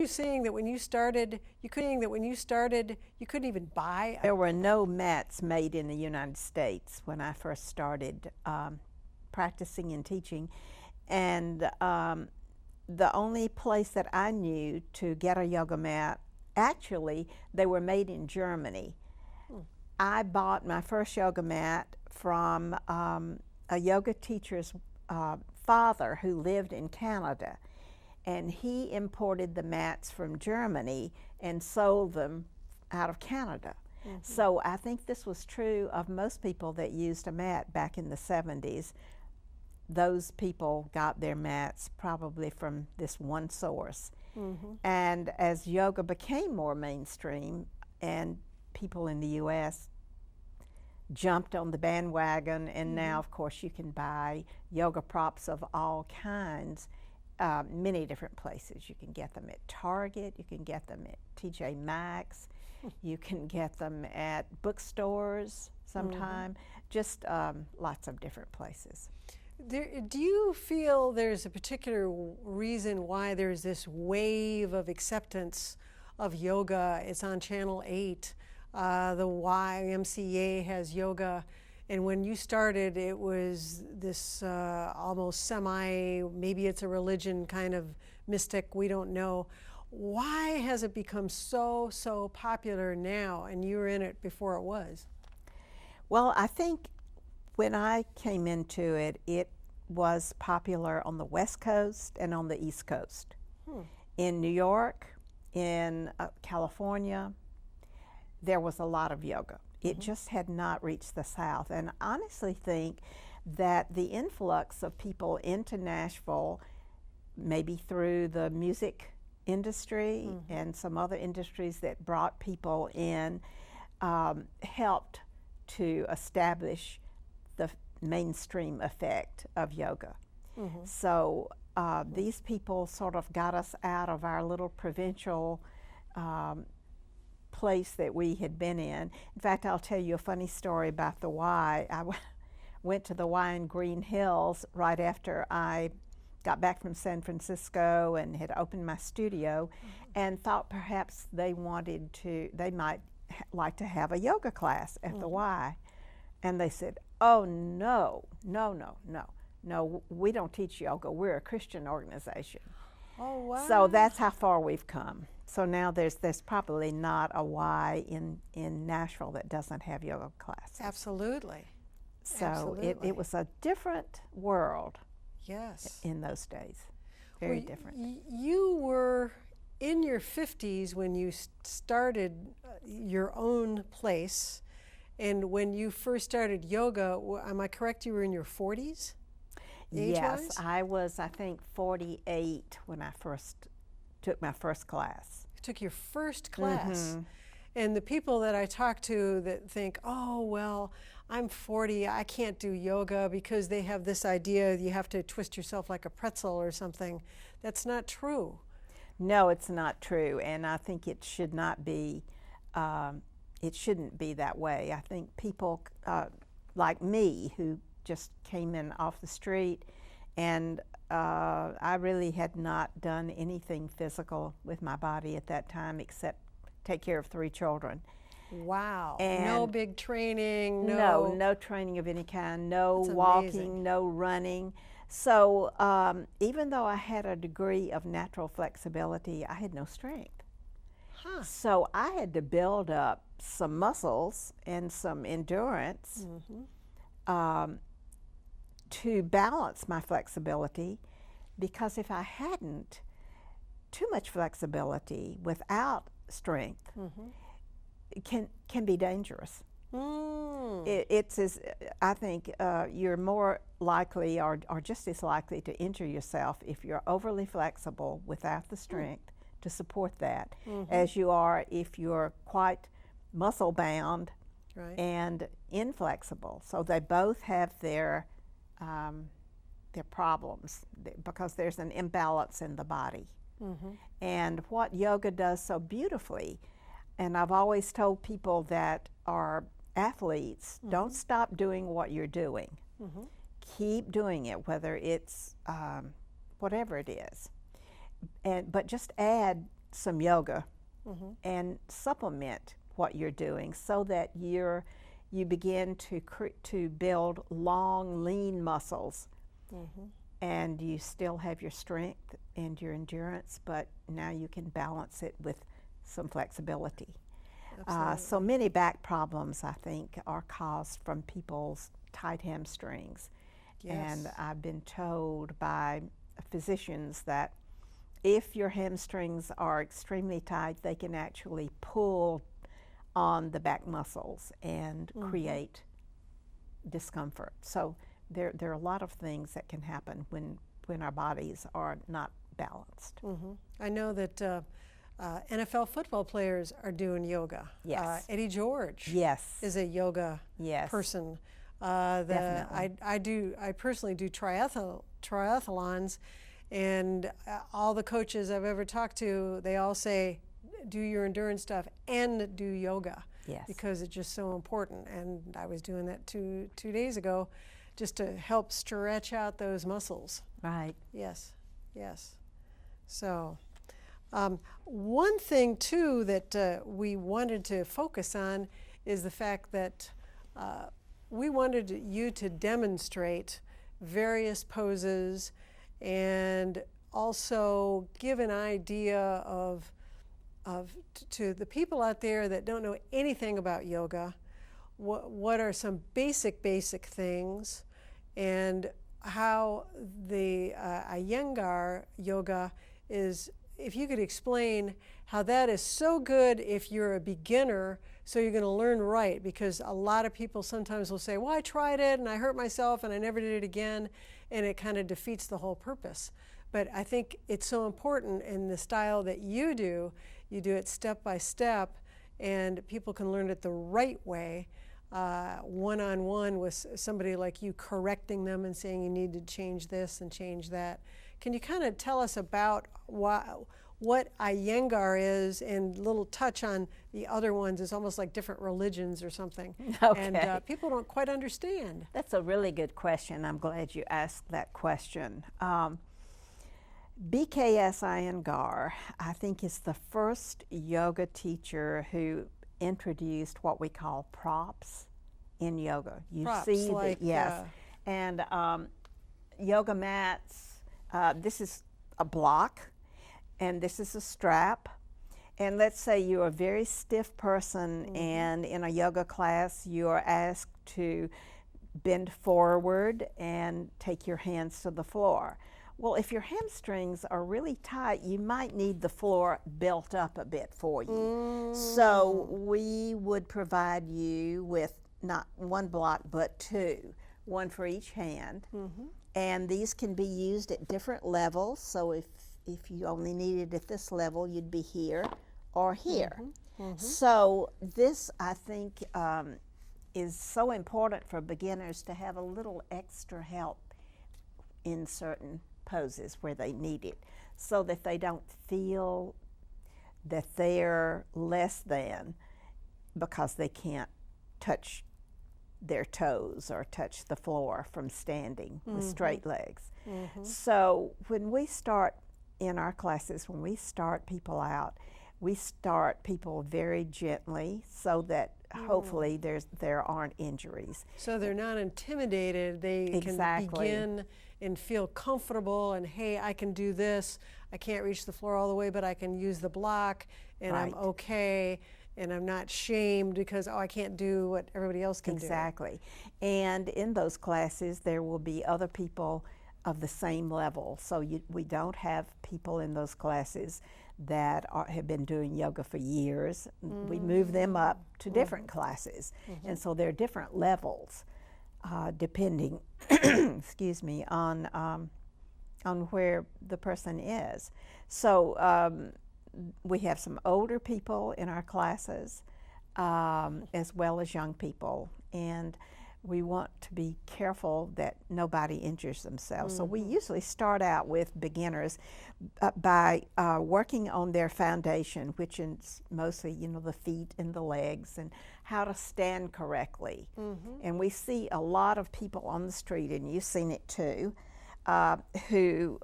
saying that when you started, you couldn't even buy? There were no mats made in the United States when I first started practicing and teaching, and the only place that I knew to get a yoga mat, actually, they were made in Germany. I bought my first yoga mat from a yoga teacher's father who lived in Canada, and he imported the mats from Germany and sold them out of Canada. So I think this was true of most people that used a mat back in the 70s. Those people got their mats probably from this one source. And as yoga became more mainstream and people in the U.S. jumped on the bandwagon, and now, of course, you can buy yoga props of all kinds, many different places. You can get them at Target, you can get them at TJ Maxx, you can get them at bookstores sometime, just lots of different places. Do you feel there's a particular reason why there's this wave of acceptance of yoga? It's on Channel 8. The YMCA has yoga, and when you started, it was this almost maybe it's a religion kind of mystic, we don't know. Why has it become so popular now, and you were in it before it was? Well, I think when I came into it, it was popular on the West Coast and on the East Coast. In New York, in California, there was a lot of yoga. It just had not reached the South. And I honestly think that the influx of people into Nashville, maybe through the music industry and some other industries that brought people in, helped to establish the mainstream effect of yoga. So these people sort of got us out of our little provincial place that we had been in. In fact, I'll tell you a funny story about the Y. I went to the Y in Green Hills right after I got back from San Francisco and had opened my studio, and thought perhaps they might like to have a yoga class at the Y. And they said, oh, no, we don't teach yoga. We're a Christian organization. Oh, wow. So that's how far we've come. So now there's probably not a Y in Nashville that doesn't have yoga classes. Absolutely. So it was a different world. Yes. In those days. Very different. You were in your 50s when you started your own place. And when you first started yoga, am I correct, you were in your 40s? Yes, I was, I think, 48 when I first took my first class. You took your first class. And the people that I talk to that think, oh, well, I'm 40, I can't do yoga, because they have this idea you have to twist yourself like a pretzel or something. That's not true. No, it's not true, and I think it should not be. It shouldn't be that way. I think people like me who just came in off the street, and I really had not done anything physical with my body at that time except take care of 3 children. Wow. And no big training? No training of any kind, no walking, no running. So even though I had a degree of natural flexibility, I had no strength. So I had to build up some muscles and some endurance to balance my flexibility, because if I hadn't, too much flexibility without strength can be dangerous. I think you're more likely or just as likely to injure yourself if you're overly flexible without the strength to support that as you are if you're quite muscle bound and inflexible. So they both have their problems because there's an imbalance in the body. And what yoga does so beautifully, and I've always told people that are athletes, don't stop doing what you're doing. Keep doing it, whether it's whatever it is. But just add some yoga and supplement what you're doing so that you begin to build long, lean muscles. And you still have your strength and your endurance, but now you can balance it with some flexibility. So many back problems, I think, are caused from people's tight hamstrings. And I've been told by physicians that if your hamstrings are extremely tight, they can actually pull on the back muscles and create discomfort. So there are a lot of things that can happen when our bodies are not balanced. I know that NFL football players are doing yoga. Yes. Eddie George is a yoga person. Definitely. I personally do triathlons, and all the coaches I've ever talked to, they all say, do your endurance stuff and do yoga. Because it's just so important. And I was doing that two days ago, just to help stretch out those muscles. Right. Yes. So one thing too that we wanted to focus on is the fact that we wanted you to demonstrate various poses and also give an idea of to the people out there that don't know anything about yoga, what are some basic things, and how the Iyengar yoga is, if you could explain how that is so good if you're a beginner, so you're going to learn right, because a lot of people sometimes will say, well, I tried it and I hurt myself and I never did it again, and it kind of defeats the whole purpose. But I think it's so important in the style that you do it step by step, and people can learn it the right way, one-on-one with somebody like you correcting them and saying you need to change this and change that. Can you kind of tell us about what Iyengar is, and a little touch on the other ones is almost like different religions or something. And people don't quite understand. That's a really good question. I'm glad you asked that question. BKS Iyengar, I think, is the first yoga teacher who introduced what we call props in yoga. You props, see like, and yoga mats. This is a block, and this is a strap. And let's say you're a very stiff person, and in a yoga class you are asked to bend forward and take your hands to the floor. Well, if your hamstrings are really tight, you might need the floor built up a bit for you. So we would provide you with not one block, but two, one for each hand. And these can be used at different levels. So if you only needed at this level, you'd be here or here. So this, I think, is so important for beginners to have a little extra help in certain poses where they need it, so that they don't feel that they're less than because they can't touch their toes or touch the floor from standing with straight legs. So when we start in our classes, when we start people out, we start people very gently so that hopefully there aren't injuries. So they're not intimidated. They can begin and feel comfortable, and hey, I can do this. I can't reach the floor all the way, but I can use the block, and I'm okay, and I'm not shamed because, I can't do what everybody else can do. Exactly. And in those classes, there will be other people of the same level. So we don't have people in those classes that have been doing yoga for years. We move them up to different classes. And so there are different levels depending, excuse me, on where the person is. So we have some older people in our classes as well as young people. And we want to be careful that nobody injures themselves. So we usually start out with beginners by working on their foundation, which is mostly, the feet and the legs, and how to stand correctly. And we see a lot of people on the street, and you've seen it too, who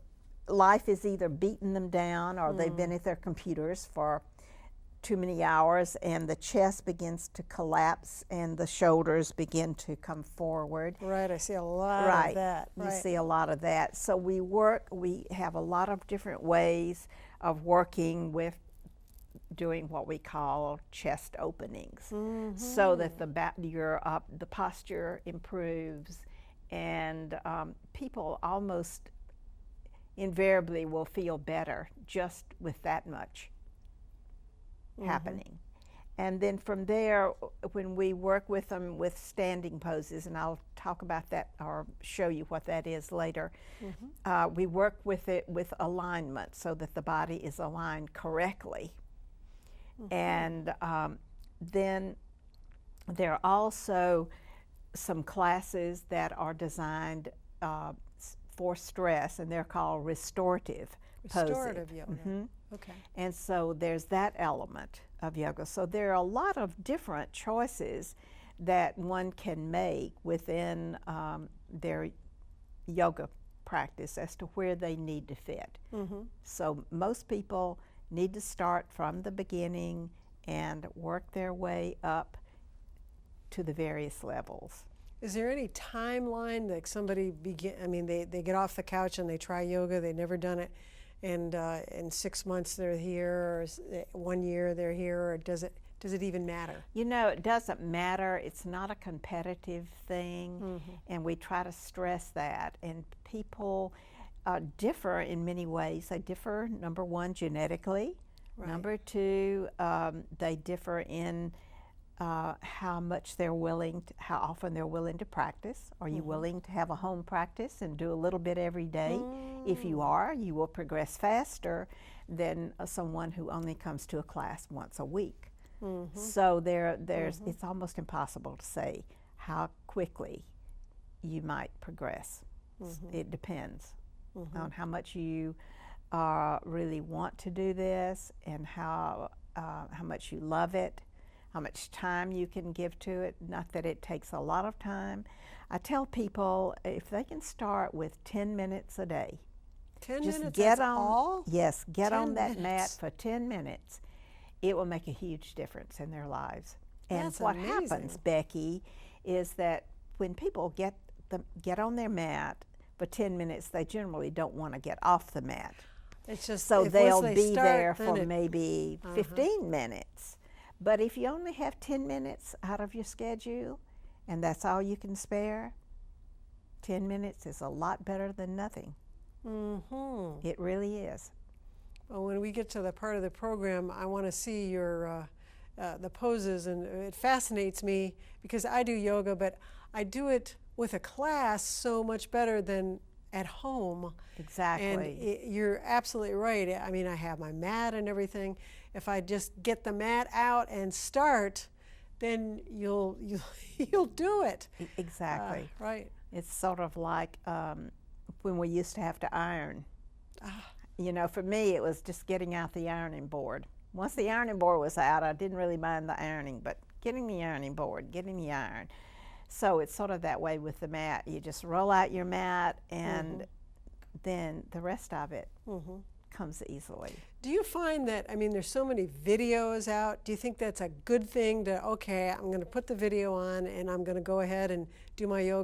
life is either beating them down or they've been at their computers for too many hours, and the chest begins to collapse and the shoulders begin to come forward. Right, I see a lot Right. of that. You see a lot of that. So we have a lot of different ways of working with doing what we call chest openings, so that the posture improves, and people almost invariably will feel better just with that much happening. And then from there, when we work with them with standing poses, and I'll talk about that or show you what that is later, we work with it with alignment so that the body is aligned correctly. And then there are also some classes that are designed for stress, and they're called restorative poses. Restorative yoga. Okay. And so there's that element of yoga. So there are a lot of different choices that one can make within their yoga practice as to where they need to fit. So most people need to start from the beginning and work their way up to the various levels. Is there any timeline that somebody they get off the couch and they try yoga, they've never done it, and in 6 months they're here, or 1 year they're here, or does it even matter? You know, it doesn't matter. It's not a competitive thing, and we try to stress that. And people differ in many ways. They differ, number one, genetically. Right. Number two, they differ in how much they're willing to, how often they're willing to practice. Are you willing to have a home practice and do a little bit every day? If you are, you will progress faster than someone who only comes to a class once a week. So there's it's almost impossible to say how quickly you might progress. It depends on how much you really want to do this, and how much you love it, how much time you can give to it. Not that it takes a lot of time. I tell people if they can start with 10 minutes a day. 10 just minutes, get that's on, all? Yes, get 10 on that mat minutes. for 10 minutes. It will make a huge difference in their lives. And That's what amazing. happens, Becky, is that when people get on their mat for 10 minutes, they generally don't want to get off the mat. It's just So if they'll once they be start, there then for it- maybe 15 minutes. But if you only have 10 minutes out of your schedule, and that's all you can spare, 10 minutes is a lot better than nothing. It really is. Well, when we get to the part of the program, I want to see your the poses, and it fascinates me because I do yoga, but I do it with a class so much better than at home. Exactly. And you're absolutely right. I mean, I have my mat and everything. If I just get the mat out and start, then you'll do it. Exactly. Right. It's sort of like when we used to have to iron. You know, for me, it was just getting out the ironing board. Once the ironing board was out, I didn't really mind the ironing, but getting the ironing board, getting the iron. So it's sort of that way with the mat. You just roll out your mat, and then the rest of it comes easily. Do you find that, I mean, there's so many videos out, do you think that's a good thing to, okay, I'm going to put the video on and I'm going to go ahead and do my yoga